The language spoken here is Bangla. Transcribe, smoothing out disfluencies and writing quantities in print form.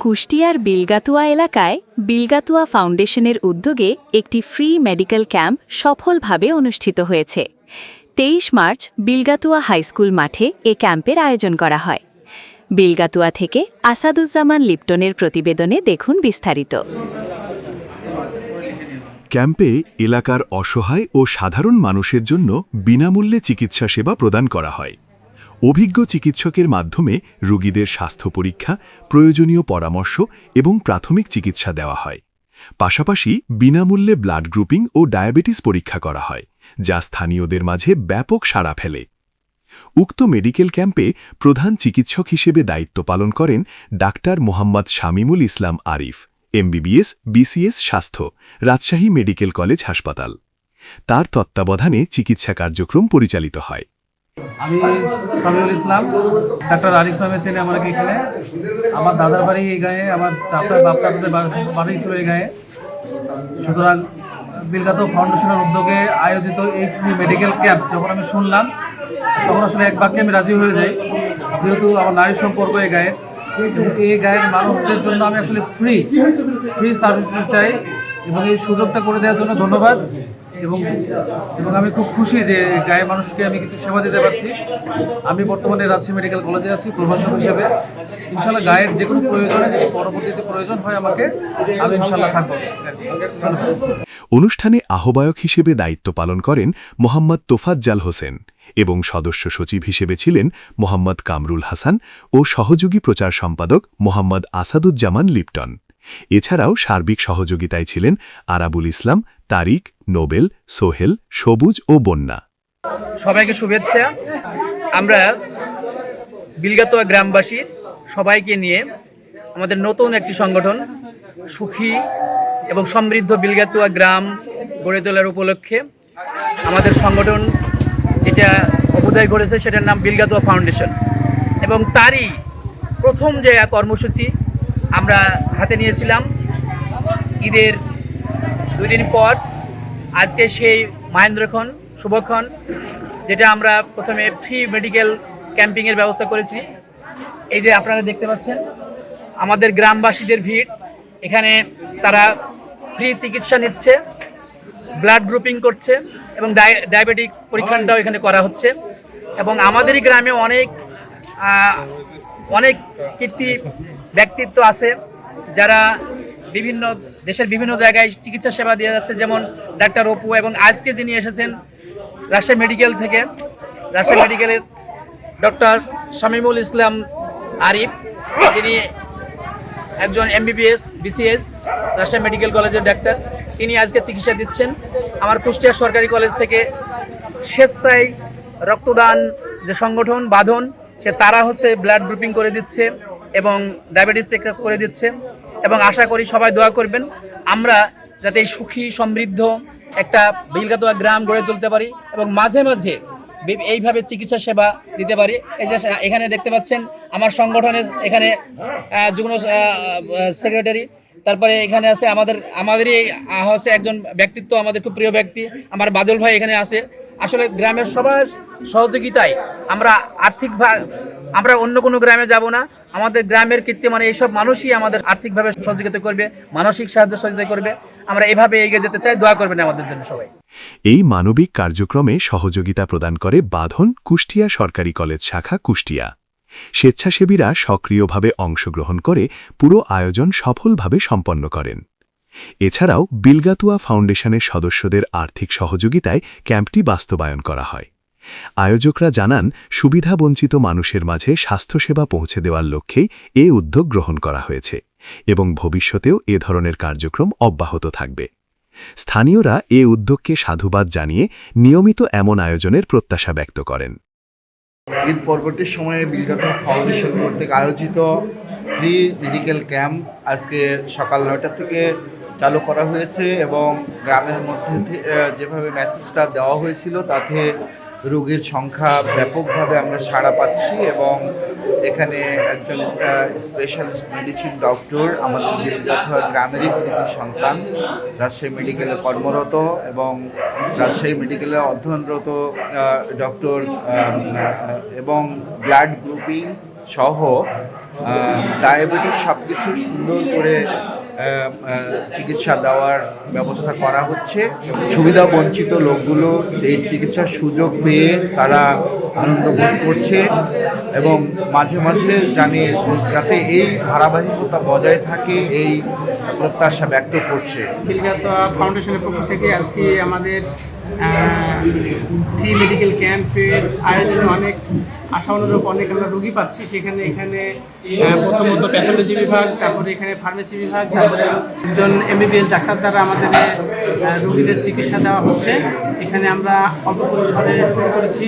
কুষ্টিয়ার বিলগাতুয়া এলাকায় বিলগাতুয়া ফাউন্ডেশনের উদ্যোগে একটি ফ্রি মেডিকেল ক্যাম্প সফলভাবে অনুষ্ঠিত হয়েছে। 23 মার্চ বিলগাতুয়া হাইস্কুল মাঠে এ ক্যাম্পের আয়োজন করা হয়। বিলগাতুয়া থেকে আসাদুজ্জামান লিপ্টনের প্রতিবেদনে দেখুন বিস্তারিত। ক্যাম্পে এলাকার অসহায় ও সাধারণ মানুষের জন্য বিনামূল্যে চিকিৎসা সেবা প্রদান করা হয়। অভিজ্ঞ চিকিৎসকের মাধ্যমে রোগীদের স্বাস্থ্য পরীক্ষা, প্রয়োজনীয় পরামর্শ এবং প্রাথমিক চিকিৎসা দেওয়া হয়। পাশাপাশি বিনামূল্যে ব্লাড গ্রুপিং ও ডায়াবেটিস পরীক্ষা করা হয়, যা স্থানীয়দের মাঝে ব্যাপক সাড়া ফেলে। উক্ত মেডিকেল ক্যাম্পে প্রধান চিকিৎসক হিসেবে দায়িত্ব পালন করেন ডাক্তার মোহাম্মদ শামীমুল ইসলাম আরিফ, MBBS, BCS স্বাস্থ্য, রাজশাহী মেডিকেল কলেজ হাসপাতাল। তার তত্ত্বাবধানে চিকিৎসা কার্যক্রম পরিচালিত হয়। আমি শামীমুল ইসলাম, ডাক্তার আরিফ নামে চেনে আমাকে এখানে। আমার দাদার বাড়ি এই গায়ে, আমার চাচার চাচাদের বাড়ি ছিল এই গায়ে। সুতরাং বিলগাতুয়া ফাউন্ডেশনের উদ্যোগে আয়োজিত এই ফ্রি মেডিকেল ক্যাম্প যখন আমি শুনলাম, তখন আসলে এক বাক্যে আমি রাজি হয়ে যাই। যেহেতু আমার নারী সম্পর্ক এই গায়ে, এই গায়ের মানুষদের জন্য আমি আসলে ফ্রি সার্ভিস দিতে চাই এবং এই সুযোগটা করে দেওয়ার জন্য ধন্যবাদ। এবং আমি খুব খুশি যে গায়ের মানুষকে আমি কিন্তু সেবা দিতে পারছি। আমি বর্তমানে রাজশাহী মেডিকেল কলেজে আছি প্রভাষক হিসেবে। ইনশাল্লাহ গায়ের যে কোনো প্রয়োজনে, যদি পরবর্তীতে প্রয়োজন হয় আমাকে, আমি ইনশাল্লাহ থাকবো। অনুষ্ঠানে আহ্বায়ক হিসেবে দায়িত্ব পালন করেন মোহাম্মদ তোফাজ্জাল হোসেন এবং সদস্য সচিব হিসেবে ছিলেন মোহাম্মদ কামরুল হাসান ও সহযোগী প্রচার সম্পাদক মোহাম্মদ আসাদুজ্জামান লিপ্টন। এছাড়াও সার্বিক সহযোগিতায় ছিলেন আরাবুল ইসলাম, তারিক, নোবেল, সোহেল, সবুজ ও বন্যা। সবাইকে শুভেচ্ছা। আমরা বিলগাতুয়া গ্রামবাসী সবাইকে নিয়ে আমাদের নতুন একটি সংগঠন সুখী এবং সমৃদ্ধ বিলগাতুয়া গ্রাম গড়ে তোলার উপলক্ষে আমাদের সংগঠন যেটা অভ্যুদয় করেছে সেটার নাম বিলগাতুয়া ফাউন্ডেশন। এবং তারই প্রথম যে কর্মসূচি আমরা হাতে নিয়েছিলাম ঈদের 2 দিন পর, আজকে সেই মহেন্দ্রক্ষণ শুভক্ষণ, যেটা আমরা প্রথমে ফ্রি মেডিকেল ক্যাম্পিংয়ের ব্যবস্থা করেছি। এই যে আপনারা দেখতে পাচ্ছেন আমাদের গ্রামবাসীদের ভিড়, এখানে তারা ফ্রি চিকিৎসা নিচ্ছে, ব্লাড গ্রুপিং করছে এবং ডায়াবেটিক্স পরীক্ষাটাও এখানে করা হচ্ছে। এবং আমাদেরই গ্রামে অনেক কীর্তি ব্যক্তিত্ব আছে যারা দেশের বিভিন্ন জায়গায় চিকিৎসা সেবা দিয়ে যাচ্ছে, যেমন ডাক্তার অপু। এবং আজকে যিনি এসেছেন রাজশাহী মেডিকেল থেকে, রাজশাহী মেডিকেলের ডক্টর শামীমুল ইসলাম আরিফ, যিনি একজন MBBS, BCS রাজশাহী মেডিকেল কলেজের ডাক্তার, তিনি আজকে চিকিৎসা দিচ্ছেন। আমার কুষ্টিয়া সরকারি কলেজ থেকে স্বেচ্ছায় রক্তদান যে সংগঠন বাঁধন, তারা ব্লাড গ্রুপিং করে দিচ্ছে এবং ডায়াবেটিস চেক আপ করে দিচ্ছে। এবং আশা করি সবাই দোয়া করবেন আমরা যাতে এই সুখী সমৃদ্ধ একটা বিলগাতুয়া গ্রাম গড়ে তুলতে পারি এবং মাঝে মাঝে এইভাবে চিকিৎসা সেবা দিতে পারি। এই যে এখানে দেখতে পাচ্ছেন আমার সংগঠনের এখানে যুগ্ম সেক্রেটারি, তারপরে এখানে আছে আমাদেরই হচ্ছে একজন ব্যক্তিত্ব, আমাদের খুব প্রিয় ব্যক্তি আমার বাদল ভাই এখানে আছে। আসলে গ্রামের সবার সহযোগিতায় আমরা অন্য কোনো গ্রামে যাব না, আমাদের গ্রামের কীর্তি মানে এইসব মানুষই আমাদের আর্থিকভাবে সহযোগিতা করবে, মানসিক সাহায্য সহযোগিতা করবে। আমরা এভাবে এগিয়ে যেতে চাই, দোয়া করবেন আমাদের জন্য সবাই। এই মানবিক কার্যক্রমে সহযোগিতা প্রদান করে বাঁধন কুষ্টিয়া সরকারি কলেজ শাখা কুষ্টিয়া। স্বেচ্ছাসেবীরা সক্রিয়ভাবে অংশগ্রহণ করে পুরো আয়োজন সফলভাবে সম্পন্ন করেন। এছাড়াও বিলগাতুয়া ফাউন্ডেশনের সদস্যদের আর্থিক সহযোগিতায় ক্যাম্পটি বাস্তবায়ন করা হয়। আয়োজকরা জানান, সুবিধাবঞ্চিত মানুষের মাঝে স্বাস্থ্যসেবা পৌঁছে দেওয়ার লক্ষ্যেই এ উদ্যোগ গ্রহণ করা হয়েছে এবং ভবিষ্যতেও এ ধরনের কার্যক্রম অব্যাহত থাকবে। স্থানীয়রা এ উদ্যোগকে সাধুবাদ জানিয়ে নিয়মিত এমন আয়োজনের প্রত্যাশা ব্যক্ত করেন। ঈদ পরবর্তী সময়ে বিলগাতুয়া ফাউন্ডেশন কর্তৃক আয়োজিত ফ্রি মেডিকেল ক্যাম্প আজকে সকাল 9টা থেকে চালু করা হয়েছে এবং গ্রামের মধ্যে যেভাবে মেসেজটা দেওয়া হয়েছিল তাতে রোগীর সংখ্যা ব্যাপকভাবে আমরা সাড়া পাচ্ছি এবং এখানে একজন স্পেশালিস্ট মেডিসিন ডক্টর আমাদের বিলগাতুয়া গ্রামেরই কৃতি সন্তান রাজশাহী মেডিকেলে কর্মরত এবং রাজশাহী মেডিকেলে অধ্যয়নরত ডক্টর এবং ব্লাড গ্রুপিং সহ ডায়াবেটিস সব কিছু সুন্দর করে চিকিৎসা দেওয়ার ব্যবস্থা করা হচ্ছে। সুবিধা বঞ্চিত লোকগুলো এই চিকিৎসার সুযোগ পেয়ে তারা আনন্দ বোধ করছে এবং মাঝে মাঝে যাতে এই ধারাবাহিকতা বজায় থাকে এই প্রত্যাশা ব্যক্ত করছে। বিলগাতুয়া ফাউন্ডেশনের পক্ষ থেকে আজকে আমাদের ফ্রি মেডিকেল ক্যাম্পের আয়োজনে অনেক আশা অনুরূপ অনেক আমরা রোগী পাচ্ছি। এখানে প্রথমত প্যাথোলজি বিভাগ, তারপরে এখানে ফার্মেসি বিভাগ, তারপরে একজন MBBS ডাক্তার দ্বারা আমাদের রোগীদের চিকিৎসা দেওয়া হচ্ছে। এখানে আমরা অল্প পরিসরে শুরু করেছি।